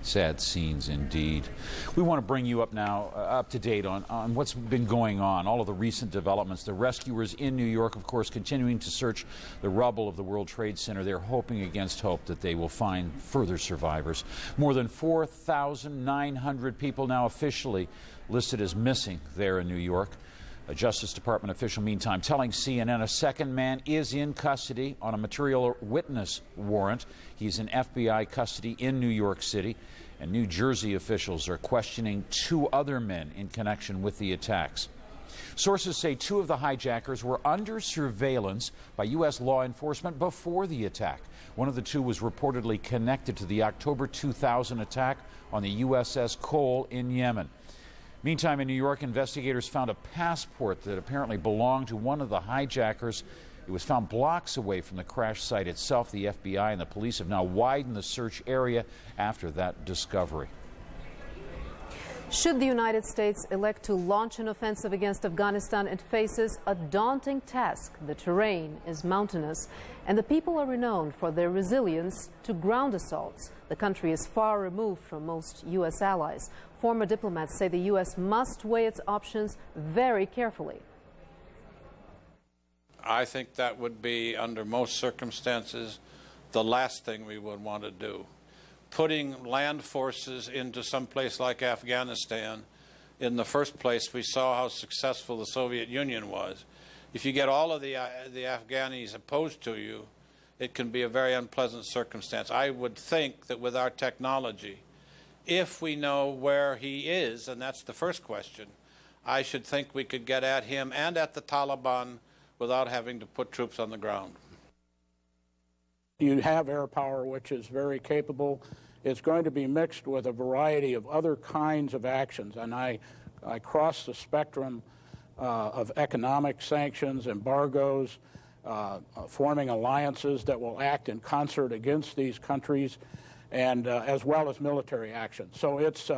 Sad scenes indeed. We want to bring you up now, up to date on what's been going on, all of the recent developments. The rescuers in New York, of course, continuing to search the rubble of the World Trade Center. They're hoping against hope that they will find further survivors. More than 4,900 people now officially listed as missing there in New York. A Justice Department official, meantime, telling CNN a second man is in custody on a material witness warrant. He's in FBI custody in New York City, and New Jersey officials are questioning 2 other men in connection with the attacks. Sources say 2 of the hijackers were under surveillance by U.S. law enforcement before the attack. One of the 2 was reportedly connected to the October 2000 attack on the USS Cole in Yemen. Meantime, in New York, investigators found a passport that apparently belonged to one of the hijackers. It was found blocks away from the crash site itself. The FBI and the police have now widened the search area after that discovery. Should the United States elect to launch an offensive against Afghanistan, it faces a daunting task. The terrain is mountainous, and the people are renowned for their resilience to ground assaults. The country is far removed from most U.S. allies. Former diplomats say the U.S. must weigh its options very carefully. I think that would be, under most circumstances, the last thing we would want to do. Putting land forces into some place like Afghanistan, in the first place, we saw how successful the Soviet Union was. If you get all of the Afghanis opposed to you, it can be a very unpleasant circumstance. I would think that with our technology, if we know where he is, and that's the first question, I should think we could get at him and at the Taliban without having to put troops on the ground. You have air power, which is very capable. It's going to be mixed with a variety of other kinds of actions, and I cross the spectrum of economic sanctions, embargoes, forming alliances that will act in concert against these countries, and as well as military action. So it's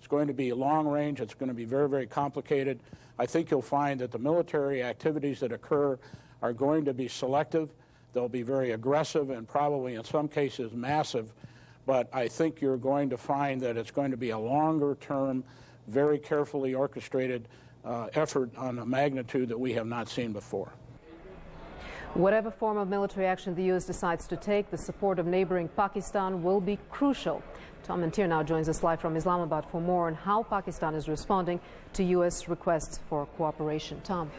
going to be long range. It's going to be very, very complicated. I think you'll find that the military activities that occur are going to be selective. They'll be very aggressive and probably in some cases massive. But I think you're going to find that it's going to be a longer-term, very carefully orchestrated effort on a magnitude that we have not seen before. Whatever form of military action the U.S. decides to take, the support of neighboring Pakistan will be crucial. Tom Mentir now joins us live from Islamabad for more on how Pakistan is responding to U.S. requests for cooperation. Tom.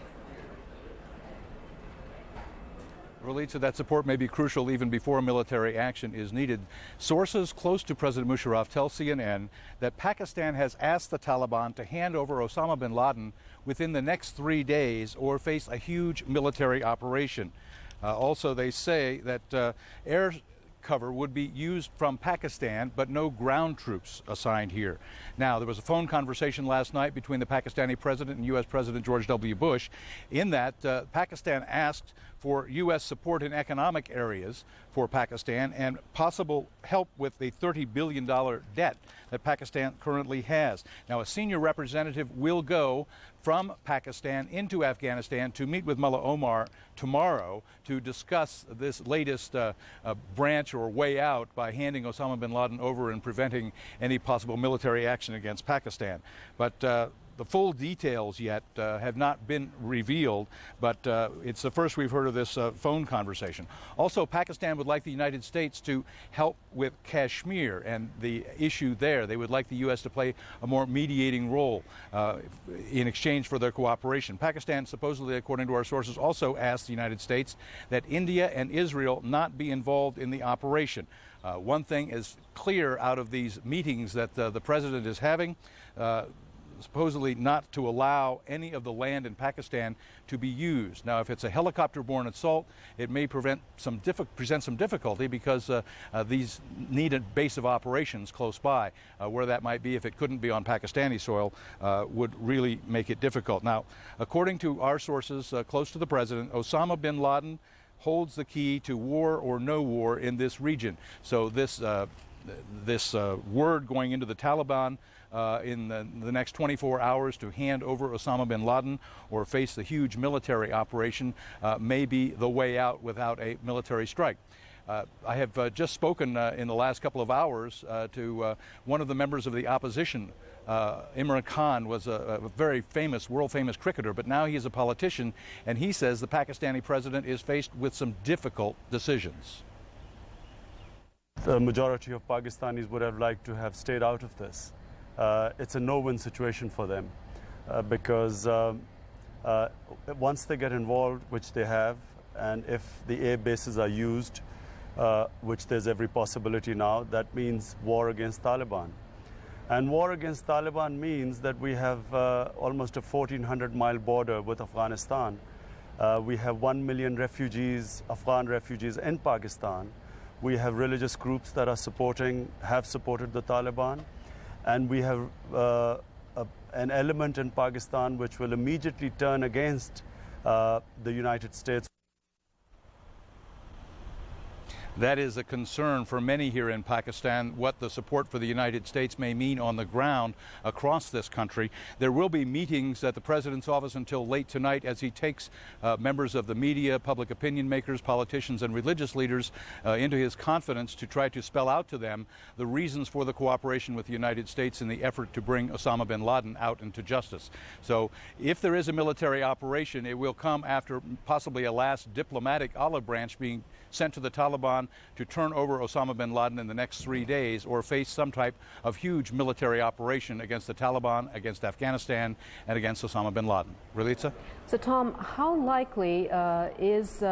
Ralitza, that support may be crucial even before military action is needed. Sources close to President Musharraf tell CNN that Pakistan has asked the Taliban to hand over Osama bin Laden within the next 3 days or face a huge military operation. Also, they say that air cover would be used from Pakistan, but no ground troops assigned here. Now, there was a phone conversation last night between the Pakistani president and U.S. President George W. Bush. In that, Pakistan asked for U.S. support in economic areas for Pakistan and possible help with the $30 billion debt that Pakistan currently has. Now, a senior representative will go from Pakistan into Afghanistan to meet with Mullah Omar tomorrow to discuss this latest branch or way out by handing Osama bin Laden over and preventing any possible military action against Pakistan. But the full details yet have not been revealed, but it's the first we've heard of this phone conversation. Also, Pakistan would like the United States to help with Kashmir and the issue there. They would like the U.S. to play a more mediating role in exchange for their cooperation. Pakistan, supposedly, according to our sources, also asked the United States that India and Israel not be involved in the operation. One thing is clear out of these meetings that the president is having, supposedly not to allow any of the land in Pakistan to be used. Now, if it's a helicopter-borne assault, it may present some difficulty because these need a base of operations close by. Where that might be, if it couldn't be on Pakistani soil, would really make it difficult. Now, according to our sources close to the president, Osama bin Laden holds the key to war or no war in this region. So this word going into the Taliban in the next 24 hours to hand over Osama bin Laden or face the huge military operation may be the way out without a military strike. I have just spoken in the last couple of hours to one of the members of the opposition. Imran Khan was a very famous, world-famous cricketer, but now he is a politician, and he says the Pakistani president is faced with some difficult decisions. The majority of Pakistanis would have liked to have stayed out of this. It's a no-win situation for them because once they get involved, which they have, and if the air bases are used, which there's every possibility now, that means war against Taliban. And war against Taliban means that we have almost a 1,400-mile border with Afghanistan. We have 1 million refugees, Afghan refugees in Pakistan. We have religious groups that have supported the Taliban. And we have an element in Pakistan which will immediately turn against the United States. That is a concern for many here in Pakistan, what the support for the United States may mean on the ground across this country. There will be meetings at the President's office until late tonight as he takes members of the media, public opinion makers, politicians, and religious leaders into his confidence to try to spell out to them the reasons for the cooperation with the United States in the effort to bring Osama bin Laden out into justice. So if there is a military operation, it will come after possibly a last diplomatic olive branch being sent to the Taliban to turn over Osama bin Laden in the next 3 days, or face some type of huge military operation against the Taliban, against Afghanistan, and against Osama bin Laden. Ralitza? So, Tom, how likely is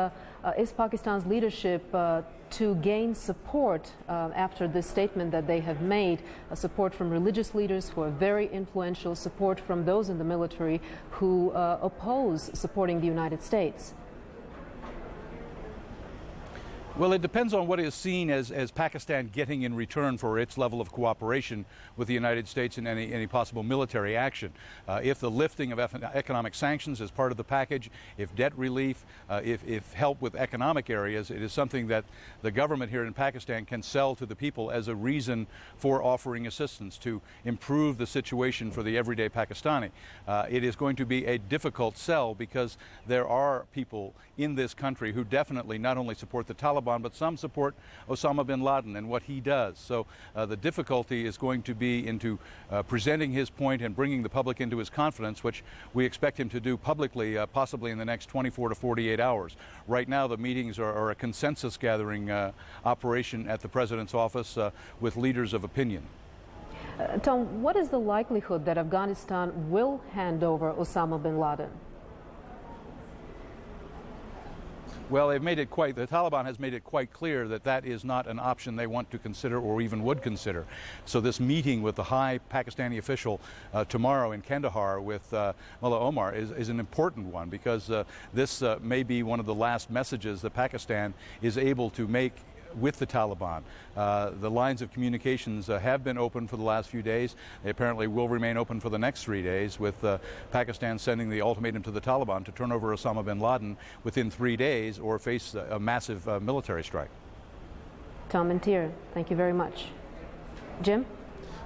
Pakistan's leadership to gain support after this statement that they have made, support from religious leaders who are very influential, support from those in the military who oppose supporting the United States? Well, it depends on what is seen as Pakistan getting in return for its level of cooperation with the United States in any possible military action. If the lifting of economic sanctions is part of the package, if debt relief, if help with economic areas, it is something that the government here in Pakistan can sell to the people as a reason for offering assistance to improve the situation for the everyday Pakistani. It is going to be a difficult sell because there are people in this country who definitely not only support the Taliban, but some support Osama bin Laden and what he does. So the difficulty is going to be into presenting his point and bringing the public into his confidence, which we expect him to do publicly, possibly in the next 24 to 48 hours. Right now, the meetings are a consensus gathering operation at the President's office with leaders of opinion. Tom, what is the likelihood that Afghanistan will hand over Osama bin Laden? Well, the Taliban has made it quite clear that that is not an option they want to consider or even would consider. So this meeting with the high Pakistani official tomorrow in Kandahar with Mullah Omar is an important one, because this may be one of the last messages that Pakistan is able to make with the Taliban. The lines of communications have been open for the last few days. They apparently will remain open for the next 3 days, with Pakistan sending the ultimatum to the Taliban to turn over Osama bin Laden within 3 days or face a massive military strike. Tom and Tyr, thank you very much. Jim?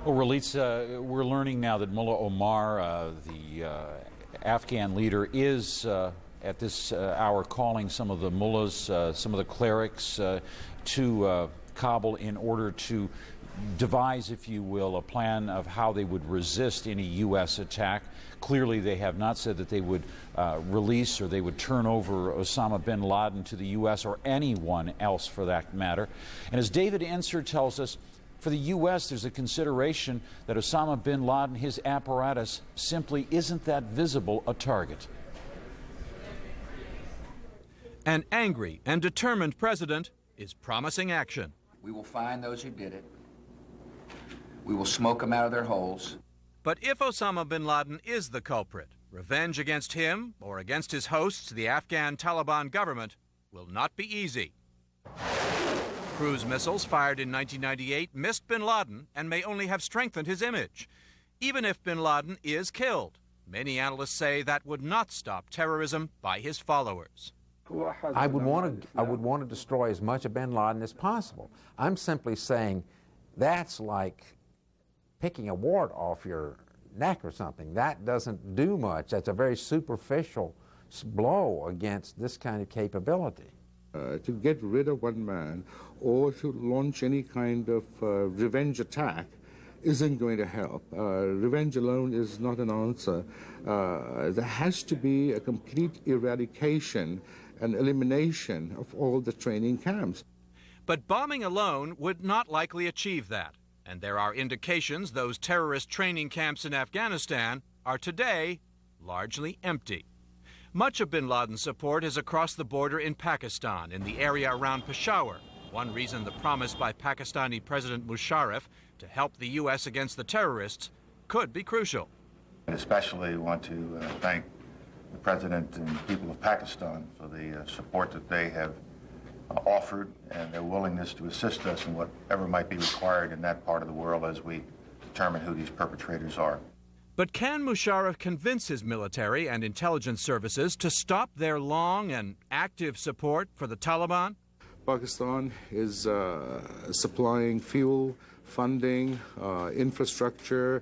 Well, Ralitza, we're learning now that Mullah Omar, the Afghan leader, is at this hour calling some of the mullahs, some of the clerics to Kabul in order to devise, if you will, a plan of how they would resist any U.S. attack. Clearly, they have not said that they would release or they would turn over Osama bin Laden to the U.S. or anyone else for that matter. And as David Ensor tells us, for the U.S., there's a consideration that Osama bin Laden, his apparatus, simply isn't that visible a target. An angry and determined president is promising action. We will find those who did it. We will smoke them out of their holes. But if Osama bin Laden is the culprit, revenge against him or against his hosts, the Afghan Taliban government, will not be easy. Cruise missiles fired in 1998 missed bin Laden and may only have strengthened his image. Even if bin Laden is killed, many analysts say that would not stop terrorism by his followers. I would want to destroy as much of bin Laden as possible. I'm simply saying that's like picking a wart off your neck or something. That doesn't do much. That's a very superficial blow against this kind of capability. To get rid of one man or to launch any kind of revenge attack isn't going to help. Revenge alone is not an answer. There has to be a complete eradication and elimination of all the training camps. But bombing alone would not likely achieve that. And there are indications those terrorist training camps in Afghanistan are today largely empty. Much of bin Laden's support is across the border in Pakistan, in the area around Peshawar. One reason the promise by Pakistani President Musharraf to help the U.S. against the terrorists could be crucial. I especially want to thank the President and people of Pakistan for the support that they have offered and their willingness to assist us in whatever might be required in that part of the world as we determine who these perpetrators are. But can Musharraf convince his military and intelligence services to stop their long and active support for the Taliban? Pakistan is supplying fuel, funding, infrastructure,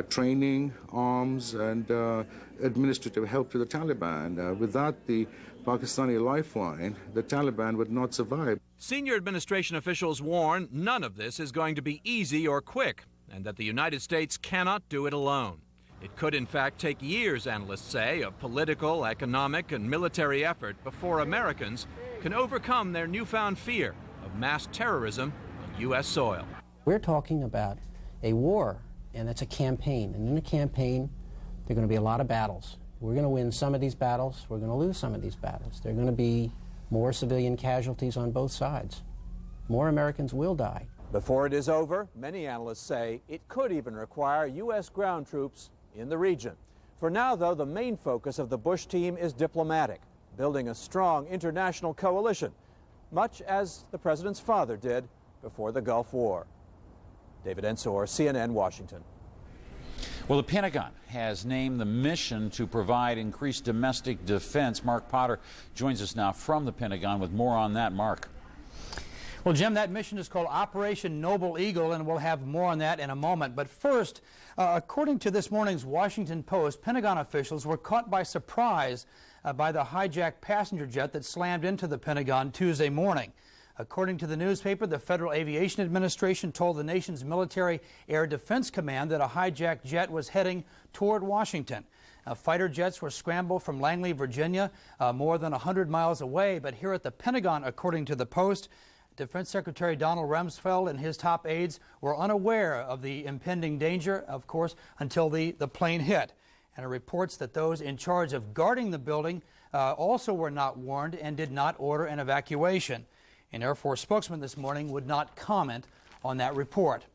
training, arms, and administrative help to the Taliban. Without the Pakistani lifeline, the Taliban would not survive. Senior administration officials warn none of this is going to be easy or quick, and that the United States cannot do it alone. It could, in fact, take years, analysts say, of political, economic, and military effort before Americans can overcome their newfound fear of mass terrorism on U.S. soil. We're talking about a war, and it's a campaign. And in a campaign, there are going to be a lot of battles. We're going to win some of these battles. We're going to lose some of these battles. There are going to be more civilian casualties on both sides. More Americans will die. Before it is over, many analysts say it could even require U.S. ground troops in the region. For now, though, the main focus of the Bush team is diplomatic, building a strong international coalition, much as the president's father did before the Gulf War. David Ensor, CNN, Washington. Well, the Pentagon has named the mission to provide increased domestic defense. Mark Potter joins us now from the Pentagon with more on that. Mark. Well, Jim, that mission is called Operation Noble Eagle, and we'll have more on that in a moment. But first, according to this morning's Washington Post, Pentagon officials were caught by surprise by the hijacked passenger jet that slammed into the Pentagon Tuesday morning. According to the newspaper, the Federal Aviation Administration told the nation's Military Air Defense Command that a hijacked jet was heading toward Washington. Fighter jets were scrambled from Langley, Virginia, more than 100 miles away. But here at the Pentagon, according to the Post, Defense Secretary Donald Rumsfeld and his top aides were unaware of the impending danger, of course, until the plane hit. And it reports that those in charge of guarding the building also were not warned and did not order an evacuation. An Air Force spokesman this morning would not comment on that report.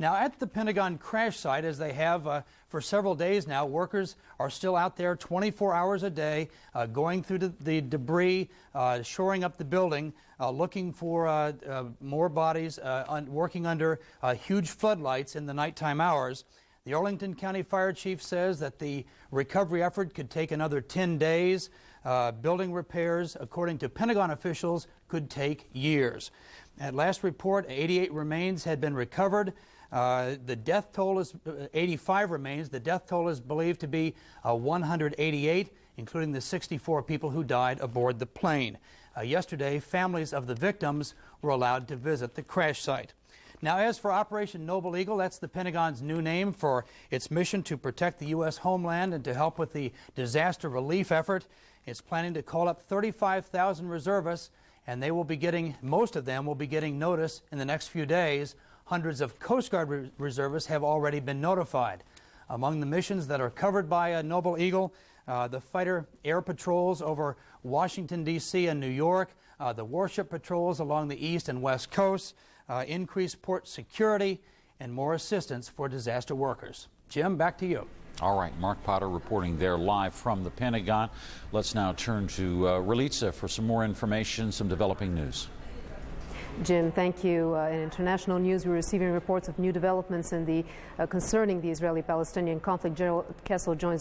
Now, at the Pentagon crash site, as they have for several days now, workers are still out there 24 hours a day, going through the debris, shoring up the building, looking for more bodies, working under huge floodlights in the nighttime hours. The Arlington County Fire Chief says that the recovery effort could take another 10 days. Building repairs, according to Pentagon officials, could take years. At last report, 88 remains had been recovered. The death toll is 85 remains. The death toll is believed to be 188, including the 64 people who died aboard the plane. Yesterday, families of the victims were allowed to visit the crash site. Now, as for Operation Noble Eagle, that's the Pentagon's new name for its mission to protect the U.S. homeland and to help with the disaster relief effort. It's planning to call up 35,000 reservists, and they will be getting, most of them will be getting notice in the next few days. Hundreds of Coast Guard reservists have already been notified. Among the missions that are covered by Noble Eagle, the fighter air patrols over Washington, D.C. and New York, the warship patrols along the east and west coasts, increased port security, and more assistance for disaster workers. Jim, back to you. All right, Mark Potter reporting there live from the Pentagon. Let's now turn to Ralitza for some more information, some developing news. Jim, thank you. In international news, we're receiving reports of new developments in concerning the Israeli-Palestinian conflict. Gerald Kessel joins